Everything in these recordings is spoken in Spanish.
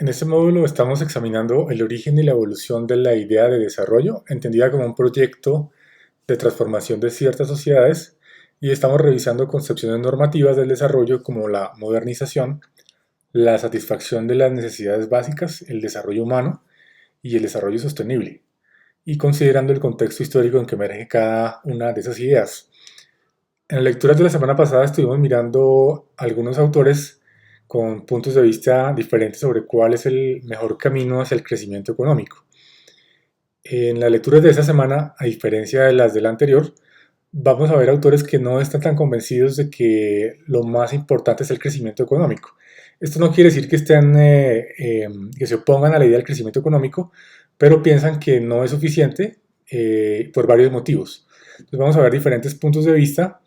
En este módulo estamos examinando el origen y la evolución de la idea de desarrollo, entendida como un proyecto de transformación de ciertas sociedades, y estamos revisando concepciones normativas del desarrollo como la modernización, la satisfacción de las necesidades básicas, el desarrollo humano y el desarrollo sostenible, y considerando el contexto histórico en que emerge cada una de esas ideas. En las lecturas de la semana pasada estuvimos mirando algunos autores con puntos de vista diferentes sobre cuál es el mejor camino hacia el crecimiento económico. En las lecturas de esta semana, a diferencia de las de la anterior, vamos a ver autores que no están tan convencidos de que lo más importante es el crecimiento económico. Esto no quiere decir que que se opongan a la idea del crecimiento económico, pero piensan que no es suficiente por varios motivos. Entonces vamos a ver diferentes puntos de vista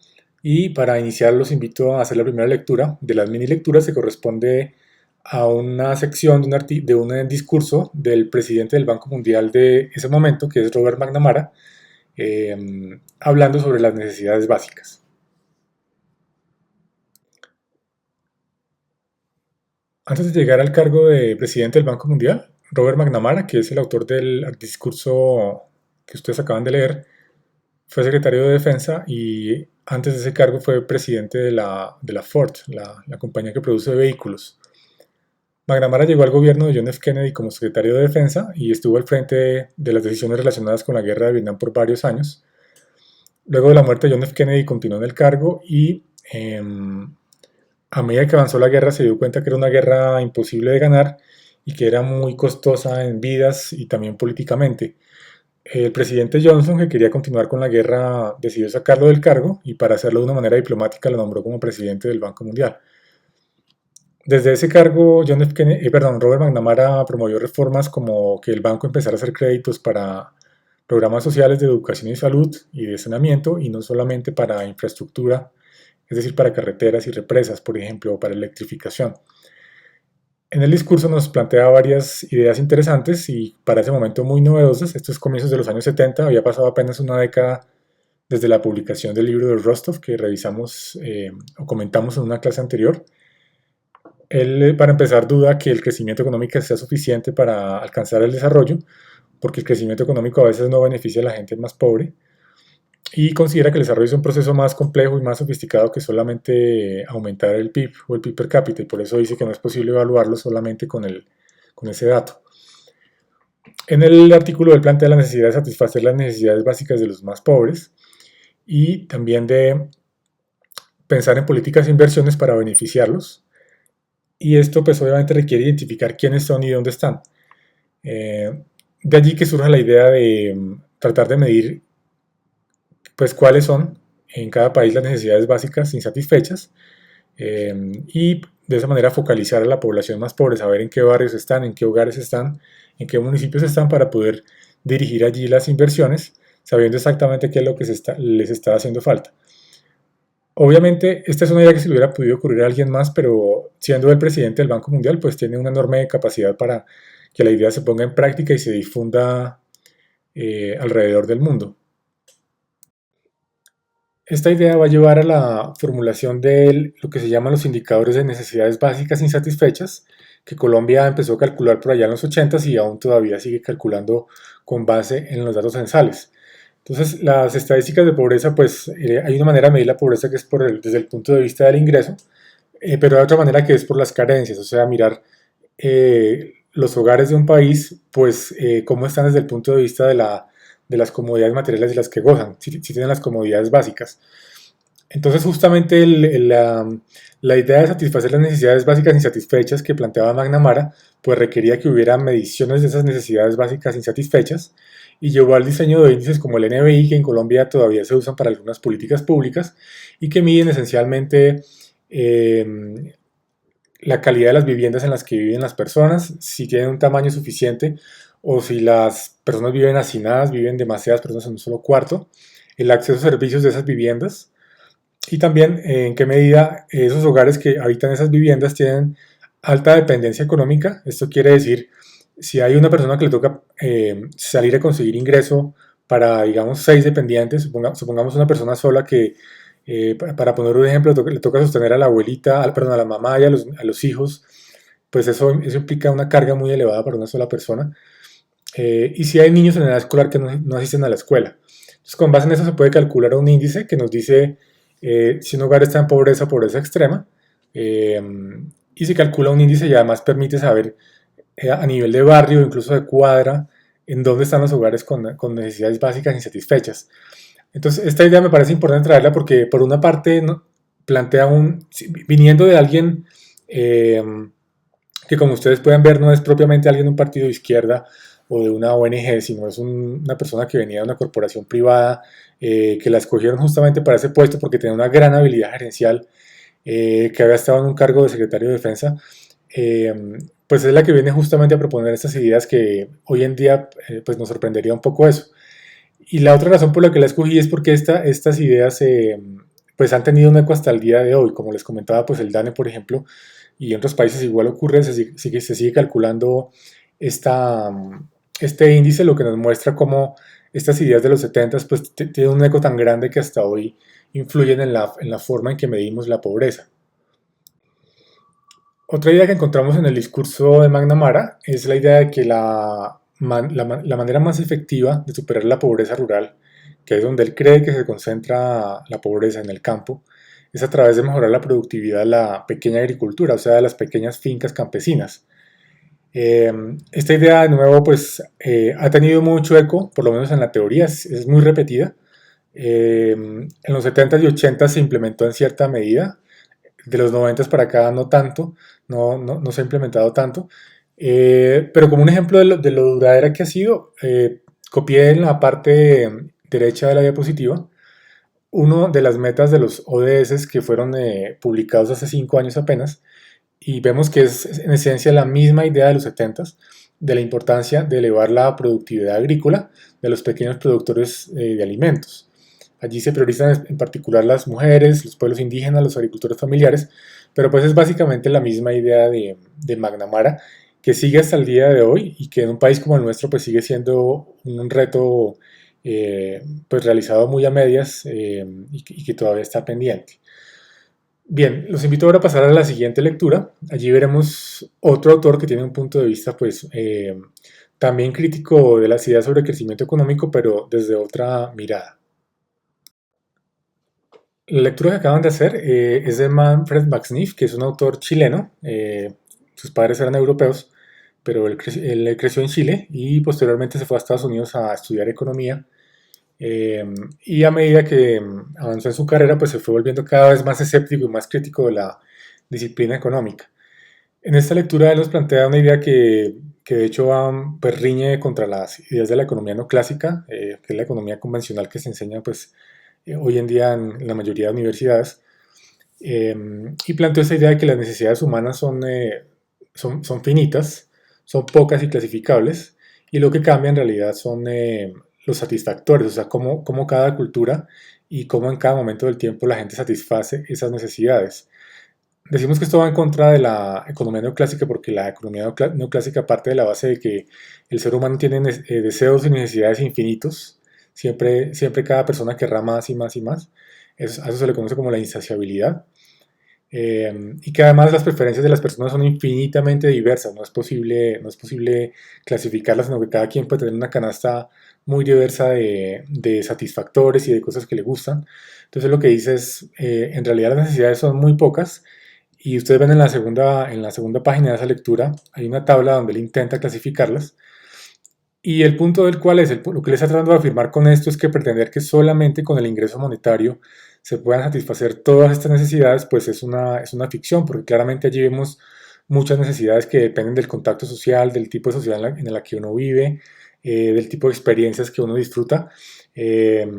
y para iniciar los invito a hacer la primera lectura de las mini lecturas que corresponde a una sección de un discurso del presidente del Banco Mundial de ese momento, que es Robert McNamara, hablando sobre las necesidades básicas. Antes de llegar al cargo de presidente del Banco Mundial, Robert McNamara, que es el autor del discurso que ustedes acaban de leer, fue secretario de Defensa y antes de ese cargo fue presidente de la Ford, la compañía que produce vehículos. McNamara llegó al gobierno de John F. Kennedy como secretario de Defensa y estuvo al frente de las decisiones relacionadas con la guerra de Vietnam por varios años. Luego de la muerte de John F. Kennedy continuó en el cargo y a medida que avanzó la guerra se dio cuenta que era una guerra imposible de ganar y que era muy costosa en vidas y también políticamente. El presidente Johnson, que quería continuar con la guerra, decidió sacarlo del cargo y para hacerlo de una manera diplomática lo nombró como presidente del Banco Mundial. Desde ese cargo, Robert McNamara promovió reformas como que el banco empezara a hacer créditos para programas sociales de educación y salud y de saneamiento y no solamente para infraestructura, es decir, para carreteras y represas, por ejemplo, o para electrificación. En el discurso nos plantea varias ideas interesantes y para ese momento muy novedosas. Estos comienzos de los años 70, había pasado apenas una década desde la publicación del libro de Rostov que revisamos o comentamos en una clase anterior. Él, para empezar, duda que el crecimiento económico sea suficiente para alcanzar el desarrollo, porque el crecimiento económico a veces no beneficia a la gente más pobre, y considera que el desarrollo es un proceso más complejo y más sofisticado que solamente aumentar el PIB o el PIB per cápita, y por eso dice que no es posible evaluarlo solamente con ese dato. En el artículo él plantea la necesidad de satisfacer las necesidades básicas de los más pobres y también de pensar en políticas e inversiones para beneficiarlos, y esto pues obviamente requiere identificar quiénes son y dónde están. De allí que surja la idea de tratar de medir pues cuáles son en cada país las necesidades básicas insatisfechas y de esa manera focalizar a la población más pobre, saber en qué barrios están, en qué hogares están, en qué municipios están para poder dirigir allí las inversiones, sabiendo exactamente qué es lo que les está haciendo falta. Obviamente, esta es una idea que se le hubiera podido ocurrir a alguien más, pero siendo el presidente del Banco Mundial, pues tiene una enorme capacidad para que la idea se ponga en práctica y se difunda alrededor del mundo. Esta idea va a llevar a la formulación de lo que se llaman los indicadores de necesidades básicas insatisfechas, que Colombia empezó a calcular por allá en los 80s y aún todavía sigue calculando con base en los datos censales. Entonces, las estadísticas de pobreza, pues hay una manera de medir la pobreza que es desde el punto de vista del ingreso, pero hay otra manera que es por las carencias, o sea, mirar los hogares de un país, pues cómo están desde el punto de vista de las comodidades materiales de las que gozan, si tienen las comodidades básicas. Entonces, justamente la idea de satisfacer las necesidades básicas insatisfechas que planteaba McNamara, pues requería que hubiera mediciones de esas necesidades básicas insatisfechas y llevó al diseño de índices como el NBI, que en Colombia todavía se usan para algunas políticas públicas y que miden esencialmente la calidad de las viviendas en las que viven las personas, si tienen un tamaño suficiente o si las personas viven hacinadas, viven demasiadas personas en un solo cuarto, el acceso a servicios de esas viviendas y también en qué medida esos hogares que habitan esas viviendas tienen alta dependencia económica. Esto quiere decir, si hay una persona que le toca salir a conseguir ingreso para, digamos, 6 dependientes, supongamos una persona sola que, para poner un ejemplo, le toca sostener a la abuelita, perdón, a la mamá y a los hijos pues eso implica una carga muy elevada para una sola persona. Y si hay niños en edad escolar que no asisten a la escuela. Entonces, con base en eso se puede calcular un índice que nos dice si un hogar está en pobreza o pobreza extrema. eh, y se calcula un índice y además permite saber a nivel de barrio, incluso de cuadra, en dónde están los hogares con necesidades básicas insatisfechas. Entonces, esta idea me parece importante traerla porque, por una parte, ¿no?, plantea viniendo de alguien eh, que, como ustedes pueden ver, no es propiamente alguien de un partido de izquierda o de una ONG, sino es una persona que venía de una corporación privada, que la escogieron justamente para ese puesto porque tenía una gran habilidad gerencial, que había estado en un cargo de secretario de defensa. eh, pues es la que viene justamente a proponer estas ideas que hoy en día pues nos sorprendería un poco eso. Y la otra razón por la que la escogí es porque estas ideas pues han tenido un eco hasta el día de hoy. Como les comentaba, pues el DANE, por ejemplo, y en otros países igual ocurre, se sigue calculando esta, este índice, lo que nos muestra cómo estas ideas de los 70 pues tienen un eco tan grande que hasta hoy influyen en la forma en que medimos la pobreza. Otra idea que encontramos en el discurso de McNamara es la idea de que la manera más efectiva de superar la pobreza rural, que es donde él cree que se concentra la pobreza en el campo, es a través de mejorar la productividad de la pequeña agricultura, o sea, de las pequeñas fincas campesinas. Eh, esta idea, de nuevo, pues ha tenido mucho eco, por lo menos en la teoría, es muy repetida. En los 70 y 80 se implementó en cierta medida, de los 90 para acá no tanto, no se ha implementado tanto, pero como un ejemplo de lo duradera que ha sido, copié en la parte derecha de la diapositiva una de las metas de los ODS que fueron publicados hace 5 años apenas, y vemos que es en esencia la misma idea de los 70s, de la importancia de elevar la productividad agrícola de los pequeños productores de alimentos. Allí se priorizan en particular las mujeres, los pueblos indígenas, los agricultores familiares, pero pues es básicamente la misma idea de McNamara, que sigue hasta el día de hoy y que en un país como el nuestro pues sigue siendo un reto pues realizado muy a medias, y que todavía está pendiente. Bien, los invito ahora a pasar a la siguiente lectura. Allí veremos otro autor que tiene un punto de vista pues también crítico de las ideas sobre crecimiento económico, pero desde otra mirada. La lectura que acaban de hacer es de Manfred Max Neef, que es un autor chileno. Sus padres eran europeos, pero él creció en Chile y posteriormente se fue a Estados Unidos a estudiar economía. Y a medida que avanzó en su carrera, pues se fue volviendo cada vez más escéptico y más crítico de la disciplina económica. En esta lectura él nos plantea una idea que de hecho pues riñe contra las ideas de la economía no clásica, que es la economía convencional que se enseña pues hoy en día en la mayoría de universidades, eh, y planteó esa idea de que las necesidades humanas son finitas, son pocas y clasificables, y lo que cambia en realidad son los satisfactores, o sea, cómo cada cultura y cómo en cada momento del tiempo la gente satisface esas necesidades. Decimos que esto va en contra de la economía neoclásica porque la economía neoclásica parte de la base de que el ser humano tiene deseos y necesidades infinitos. Siempre cada persona querrá más y más y más. A eso se le conoce como la insaciabilidad. Y que además las preferencias de las personas son infinitamente diversas. No es posible clasificarlas, sino que cada quien puede tener una canasta muy diversa de satisfactores y de cosas que le gustan. Entonces lo que dice es, en realidad las necesidades son muy pocas, y ustedes ven en la segunda página de esa lectura, hay una tabla donde él intenta clasificarlas. Y el punto del cual es, lo que le está tratando de afirmar con esto es que pretender que solamente con el ingreso monetario se puedan satisfacer todas estas necesidades, pues es una ficción, porque claramente allí vemos muchas necesidades que dependen del contacto social, del tipo de sociedad en la que uno vive, del tipo de experiencias que uno disfruta, eh,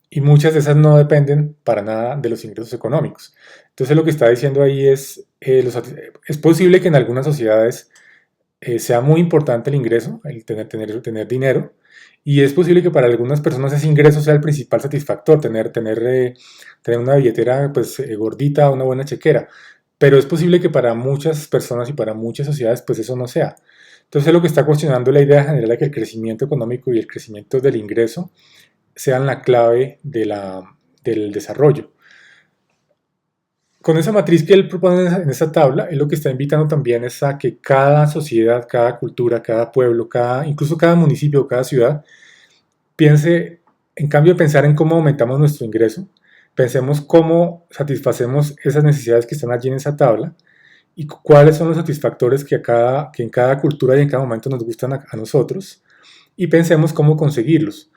y muchas de esas no dependen para nada de los ingresos económicos. Entonces lo que está diciendo ahí es, es posible que en algunas sociedades sea muy importante el ingreso, el tener dinero, y es posible que para algunas personas ese ingreso sea el principal satisfactor, tener una billetera pues gordita, una buena chequera, pero es posible que para muchas personas y para muchas sociedades pues eso no sea. Entonces lo que está cuestionando la idea general de que el crecimiento económico y el crecimiento del ingreso sean la clave del desarrollo. Con esa matriz que él propone en esa tabla, él lo que está invitando también es a que cada sociedad, cada cultura, cada pueblo, incluso cada municipio, cada ciudad, piense, en cambio de pensar en cómo aumentamos nuestro ingreso, pensemos cómo satisfacemos esas necesidades que están allí en esa tabla y cuáles son los satisfactores que en cada cultura y en cada momento nos gustan a nosotros, y pensemos cómo conseguirlos,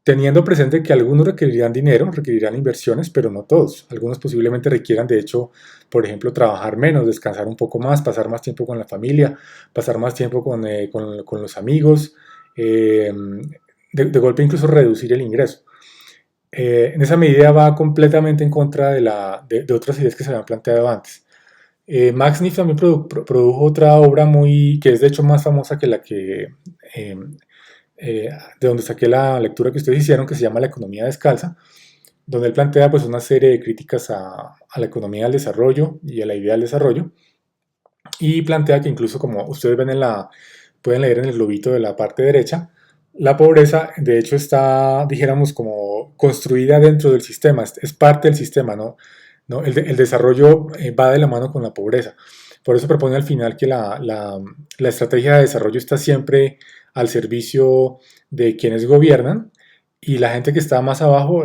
teniendo presente que algunos requerirán dinero, requerirán inversiones, pero no todos. Algunos posiblemente requieran, de hecho, por ejemplo, trabajar menos, descansar un poco más, pasar más tiempo con la familia, pasar más tiempo con los amigos, eh, de golpe incluso reducir el ingreso. En esa medida va completamente en contra de otras ideas que se habían planteado antes. Max Neff también produjo otra obra que es de hecho más famosa que la eh, de donde saqué la lectura que ustedes hicieron, que se llama La economía descalza, donde él plantea pues una serie de críticas a la economía del desarrollo y a la idea del desarrollo, y plantea que incluso, como ustedes ven pueden leer en el globito de la parte derecha, la pobreza de hecho está, dijéramos, como construida dentro del sistema, es parte del sistema, ¿no? El desarrollo va de la mano con la pobreza. Por eso propone al final que la estrategia de desarrollo está siempre al servicio de quienes gobiernan, y la gente que está más abajo,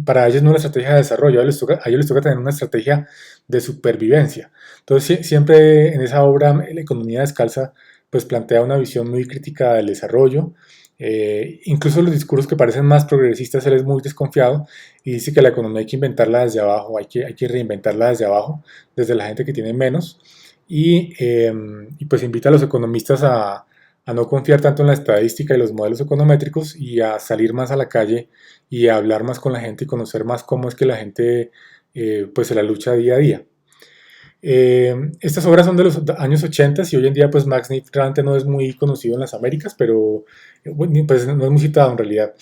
para ellos no es una estrategia de desarrollo, a ellos les toca tener una estrategia de supervivencia. Entonces siempre en esa obra, La economía descalza, pues plantea una visión muy crítica del desarrollo. Incluso los discursos que parecen más progresistas, él es muy desconfiado y dice que la economía hay que inventarla desde abajo, hay que reinventarla desde abajo, desde la gente que tiene menos, y pues invita a los economistas a no confiar tanto en la estadística y los modelos econométricos, y a salir más a la calle y a hablar más con la gente y conocer más cómo es que la gente pues se la lucha día a día. Estas obras son de los años 80 y hoy en día pues Max Neff realmente no es muy conocido en las Américas, pero bueno, pues no es muy citado en realidad.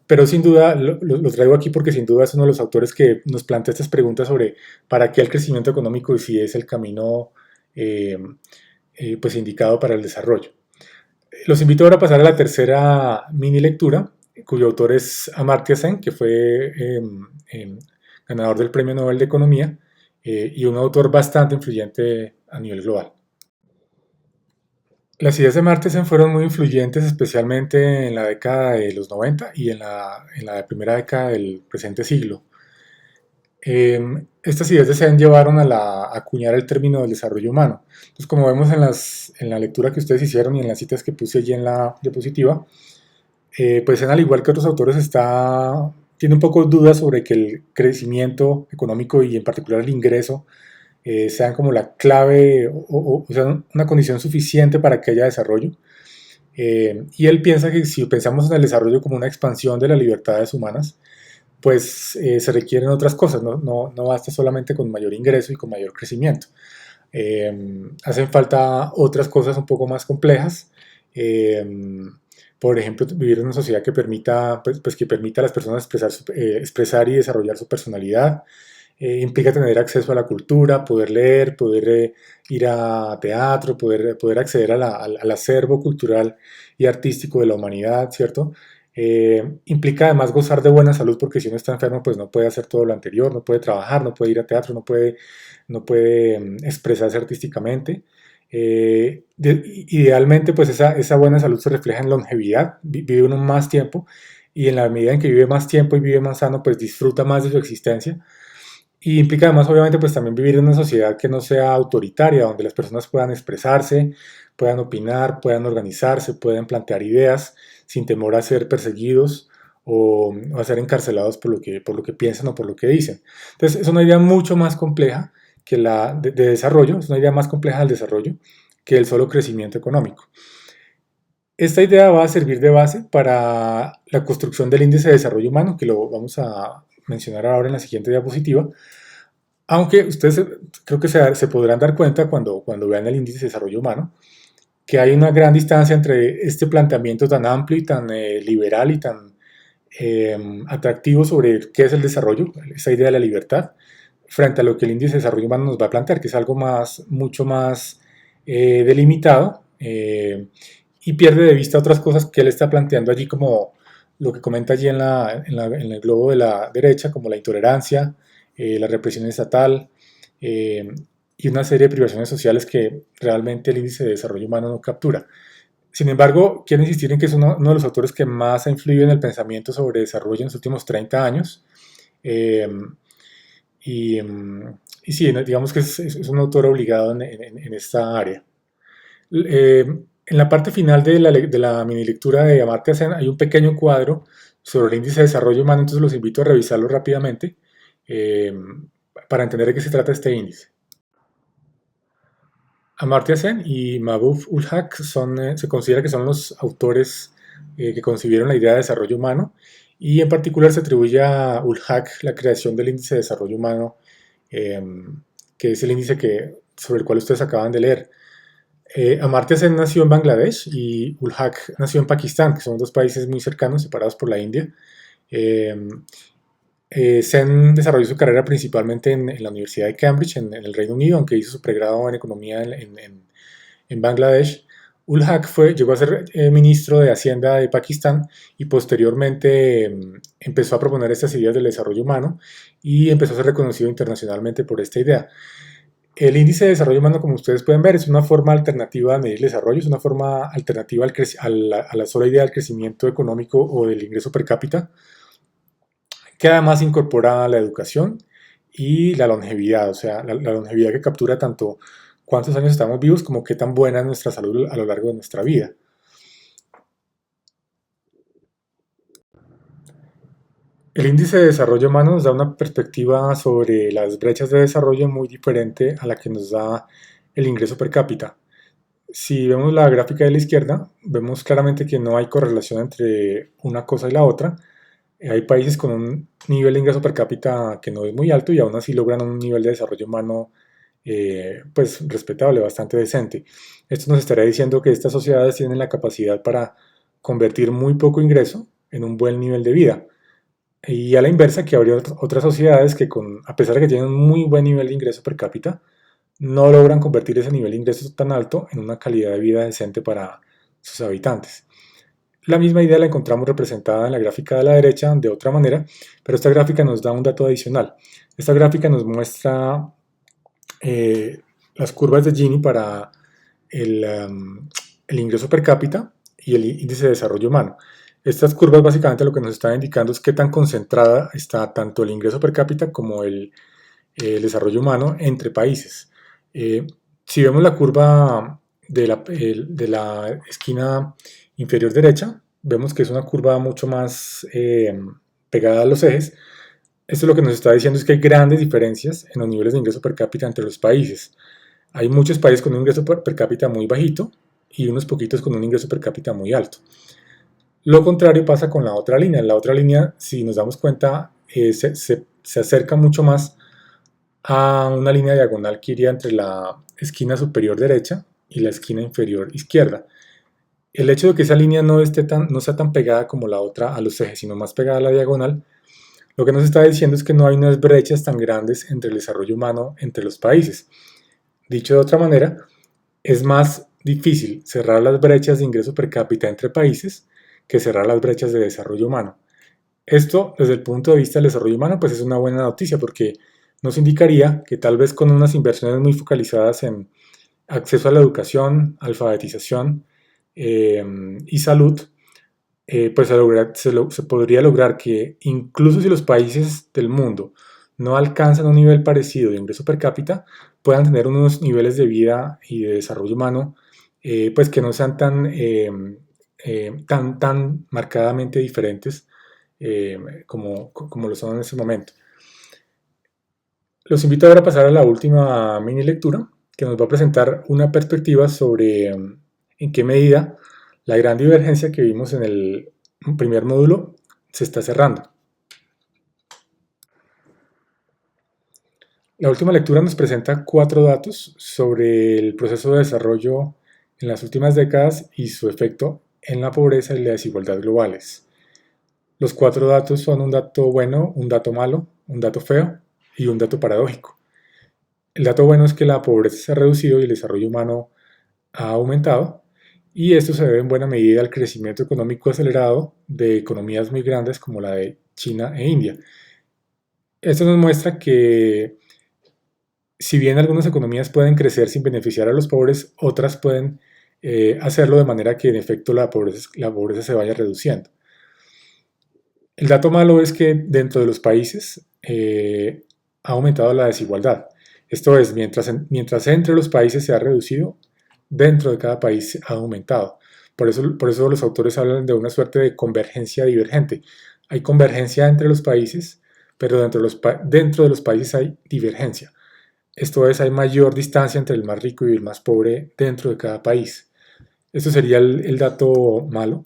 Pero sin duda lo traigo aquí porque sin duda es uno de los autores que nos plantea estas preguntas sobre para qué el crecimiento económico y si es el camino eh, pues indicado para el desarrollo. Los invito ahora a pasar a la tercera mini lectura, cuyo autor es Amartya Sen, que fue ganador del Premio Nobel de Economía, y un autor bastante influyente a nivel global. Las ideas de Amartya Sen fueron muy influyentes, especialmente en la década de los 90 y en la primera década del presente siglo. Estas ideas de Sen llevaron a acuñar el término del desarrollo humano. Entonces, como vemos en la lectura que ustedes hicieron y en las citas que puse allí en la diapositiva, pues Sen, al igual que otros autores, tiene un poco dudas sobre que el crecimiento económico y en particular el ingreso sean como la clave o sea, una condición suficiente para que haya desarrollo. Y él piensa que si pensamos en el desarrollo como una expansión de las libertades humanas, pues se requieren otras cosas, no basta solamente con mayor ingreso y con mayor crecimiento. Hacen falta otras cosas un poco más complejas. Por ejemplo, vivir en una sociedad que permita, pues que permita a las personas expresar y desarrollar su personalidad. Implica tener acceso a la cultura, poder leer, poder ir a teatro, poder acceder al acervo cultural y artístico de la humanidad, ¿cierto? Implica además gozar de buena salud, porque si uno está enfermo pues no puede hacer todo lo anterior, no puede trabajar, no puede ir a teatro, no puede expresarse artísticamente. Idealmente pues esa buena salud se refleja en longevidad, vive uno más tiempo, y en la medida en que vive más tiempo y vive más sano pues disfruta más de su existencia. Y implica además, obviamente, pues también vivir en una sociedad que no sea autoritaria, donde las personas puedan expresarse, puedan opinar, puedan organizarse, puedan plantear ideas sin temor a ser perseguidos o a ser encarcelados por lo que piensan o por lo que dicen. Entonces, es una idea mucho más compleja que de desarrollo, es una idea más compleja del desarrollo que el solo crecimiento económico. Esta idea va a servir de base para la construcción del índice de desarrollo humano, que lo vamos a mencionar ahora en la siguiente diapositiva, aunque ustedes creo que se podrán dar cuenta cuando vean el índice de desarrollo humano, que hay una gran distancia entre este planteamiento tan amplio y tan liberal y tan atractivo sobre qué es el desarrollo, esa idea de la libertad, frente a lo que el índice de desarrollo humano nos va a plantear, que es algo mucho más delimitado, y pierde de vista otras cosas que él está planteando allí, como lo que comenta allí en el globo de la derecha, como la intolerancia, la represión estatal y una serie de privaciones sociales que realmente el índice de desarrollo humano no captura. Sin embargo, quiero insistir en que es uno de los autores que más ha influido en el pensamiento sobre desarrollo en los últimos 30 años. Eh, y, y, sí, digamos que es un autor obligado en esta área. En la parte final de la mini lectura de Amartya Sen hay un pequeño cuadro sobre el índice de desarrollo humano, entonces los invito a revisarlo rápidamente eh, para entender de qué se trata este índice. Amartya Sen y Mahbub ul Haq se considera que son los autores que concibieron la idea de desarrollo humano y en particular se atribuye a ul Haq la creación del índice de desarrollo humano, eh, que es el índice sobre el cual ustedes acaban de leer. Amartya Sen nació en Bangladesh y ul Haq nació en Pakistán, que son dos países muy cercanos, separados por la India. Eh, Sen desarrolló su carrera principalmente en la Universidad de Cambridge, en el Reino Unido, aunque hizo su pregrado en economía en Bangladesh. Ul Haq llegó a ser ministro de Hacienda de Pakistán y posteriormente empezó a proponer estas ideas del desarrollo humano y empezó a ser reconocido internacionalmente por esta idea. El índice de desarrollo humano, como ustedes pueden ver, es una forma alternativa de medir el desarrollo, es una forma alternativa a la sola idea del crecimiento económico o del ingreso per cápita, que además incorpora la educación y la longevidad, o sea, la longevidad que captura tanto cuántos años estamos vivos como qué tan buena es nuestra salud a lo largo de nuestra vida. El índice de desarrollo humano nos da una perspectiva sobre las brechas de desarrollo muy diferente a la que nos da el ingreso per cápita. Si vemos la gráfica de la izquierda, vemos claramente que no hay correlación entre una cosa y la otra. Hay países con un nivel de ingreso per cápita que no es muy alto y aún así logran un nivel de desarrollo humano pues respetable, bastante decente. Esto nos estaría diciendo que estas sociedades tienen la capacidad para convertir muy poco ingreso en un buen nivel de vida. Y a la inversa, que habría otras sociedades que a pesar de que tienen un muy buen nivel de ingreso per cápita, no logran convertir ese nivel de ingreso tan alto en una calidad de vida decente para sus habitantes. La misma idea la encontramos representada en la gráfica de la derecha de otra manera, pero esta gráfica nos da un dato adicional. Esta gráfica nos muestra las curvas de Gini para el ingreso per cápita y el índice de desarrollo humano. Estas curvas básicamente lo que nos están indicando es qué tan concentrada está tanto el ingreso per cápita como el desarrollo humano entre países. Si vemos la curva de la esquina inferior derecha, vemos que es una curva mucho más pegada a los ejes. Esto lo que nos está diciendo es que hay grandes diferencias en los niveles de ingreso per cápita entre los países. Hay muchos países con un ingreso per cápita muy bajito y unos poquitos con un ingreso per cápita muy alto. Lo contrario pasa con la otra línea. La otra línea, si nos damos cuenta, se acerca mucho más a una línea diagonal que iría entre la esquina superior derecha y la esquina inferior izquierda. El hecho de que esa línea no sea tan pegada como la otra a los ejes, sino más pegada a la diagonal, lo que nos está diciendo es que no hay unas brechas tan grandes entre el desarrollo humano entre los países. Dicho de otra manera, es más difícil cerrar las brechas de ingreso per cápita entre países que cerrar las brechas de desarrollo humano. Esto, desde el punto de vista del desarrollo humano, pues es una buena noticia porque nos indicaría que tal vez con unas inversiones muy focalizadas en acceso a la educación, alfabetización y salud, pues se podría lograr que incluso si los países del mundo no alcanzan un nivel parecido de ingreso per cápita, puedan tener unos niveles de vida y de desarrollo humano pues que no sean tan marcadamente diferentes como lo son en ese momento. Los invito ahora a pasar a la última mini lectura, que nos va a presentar una perspectiva sobre en qué medida la gran divergencia que vimos en el primer módulo se está cerrando. La última lectura nos presenta 4 datos sobre el proceso de desarrollo en las últimas décadas y su efecto en la pobreza y la desigualdad globales. Los 4 datos son un dato bueno, un dato malo, un dato feo y un dato paradójico. El dato bueno es que la pobreza se ha reducido y el desarrollo humano ha aumentado, y esto se debe en buena medida al crecimiento económico acelerado de economías muy grandes como la de China e India. Esto nos muestra que si bien algunas economías pueden crecer sin beneficiar a los pobres, otras pueden hacerlo de manera que en efecto la pobreza se vaya reduciendo. El dato malo es que dentro de los países ha aumentado la desigualdad. Esto es, mientras entre los países se ha reducido, dentro de cada país ha aumentado. Por eso los autores hablan de una suerte de convergencia divergente. Hay convergencia entre los países, pero dentro de los países hay divergencia. Esto es, hay mayor distancia entre el más rico y el más pobre dentro de cada país. Esto sería el dato malo.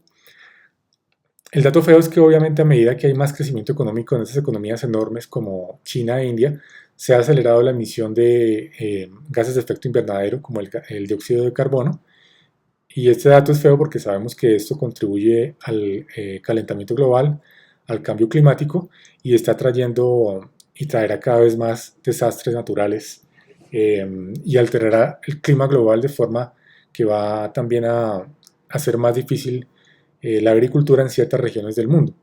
El dato feo es que obviamente a medida que hay más crecimiento económico en esas economías enormes como China e India, se ha acelerado la emisión de gases de efecto invernadero como el dióxido de carbono. Y este dato es feo porque sabemos que esto contribuye al calentamiento global, al cambio climático y está trayendo y traerá cada vez más desastres naturales y alterará el clima global de forma que va también a hacer más difícil la agricultura en ciertas regiones del mundo.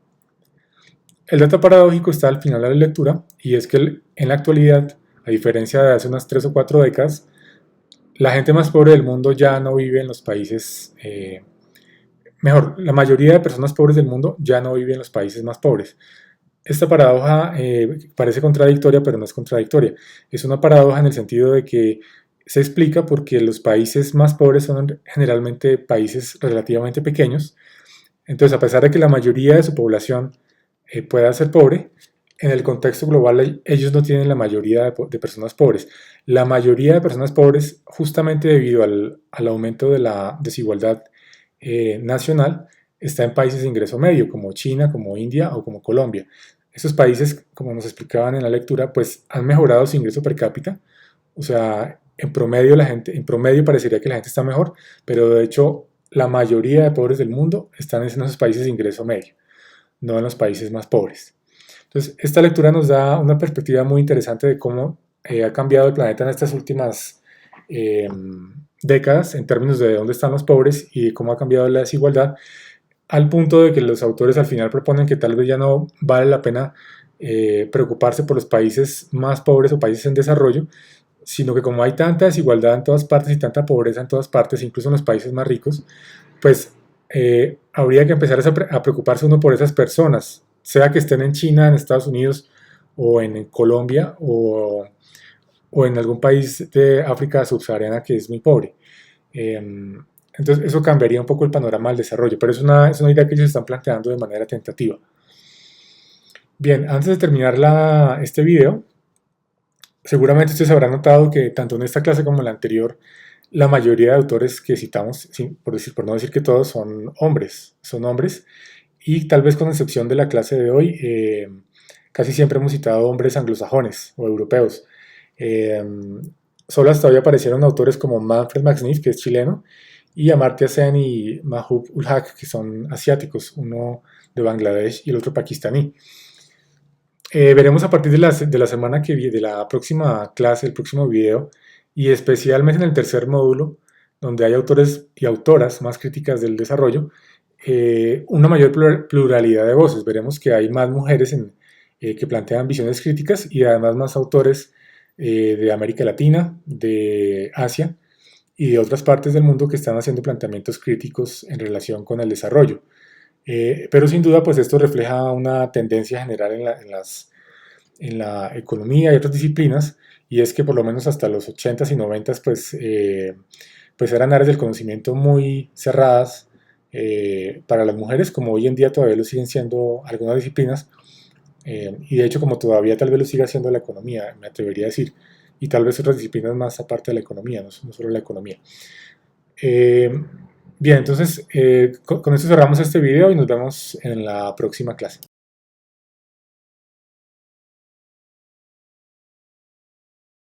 El dato paradójico está al final de la lectura y es que en la actualidad, a diferencia de hace unas 3 o 4 décadas, la gente más pobre del mundo ya no vive en los países, mejor, la mayoría de personas pobres del mundo ya no vive en los países más pobres. Esta paradoja parece contradictoria, pero no es contradictoria. Es una paradoja en el sentido de que se explica porque los países más pobres son generalmente países relativamente pequeños. Entonces, a pesar de que la mayoría de su población pueda ser pobre, en el contexto global ellos no tienen la mayoría de personas pobres. La mayoría de personas pobres, justamente debido al aumento de la desigualdad nacional, está en países de ingreso medio, como China, como India o como Colombia. Estos países, como nos explicaban en la lectura, pues han mejorado su ingreso per cápita. O sea, en promedio parecería que la gente está mejor, pero de hecho la mayoría de pobres del mundo están en esos países de ingreso medio, no en los países más pobres. Entonces, esta lectura nos da una perspectiva muy interesante de cómo ha cambiado el planeta en estas últimas eh, décadas en términos de dónde están los pobres y de cómo ha cambiado la desigualdad, al punto de que los autores al final proponen que tal vez ya no vale la pena preocuparse por los países más pobres o países en desarrollo, sino que como hay tanta desigualdad en todas partes y tanta pobreza en todas partes, incluso en los países más ricos, pues habría que empezar a preocuparse uno por esas personas, sea que estén en China, en Estados Unidos o en Colombia o en algún país de África subsahariana que es muy pobre. Entonces eso cambiaría un poco el panorama del desarrollo, pero es una idea que ellos están planteando de manera tentativa. Bien, antes de terminar este video, seguramente ustedes habrán notado que tanto en esta clase como en la anterior, la mayoría de autores que citamos, por no decir que todos, son hombres, y tal vez con excepción de la clase de hoy, casi siempre hemos citado hombres anglosajones o europeos. Eh, Solo hasta hoy aparecieron autores como Manfred Max Neef, que es chileno, y Amartya Sen y Mahbub ul Haq, que son asiáticos, uno de Bangladesh y el otro pakistaní. Veremos a partir de la semana que viene, de la próxima clase, el próximo video, y especialmente en el tercer módulo, donde hay autores y autoras más críticas del desarrollo, una mayor pluralidad de voces. Veremos que hay más mujeres que plantean visiones críticas y además más autores de América Latina, de Asia y de otras partes del mundo que están haciendo planteamientos críticos en relación con el desarrollo. Pero sin duda, pues esto refleja una tendencia general en la economía y otras disciplinas, y es que por lo menos hasta los 80s y 90s, pues eran áreas del conocimiento muy cerradas para las mujeres, como hoy en día todavía lo siguen siendo algunas disciplinas, y de hecho como todavía tal vez lo siga siendo la economía, me atrevería a decir, y tal vez otras disciplinas más aparte de la economía, no solo la economía. Eh, Bien, entonces con esto cerramos este video y nos vemos en la próxima clase.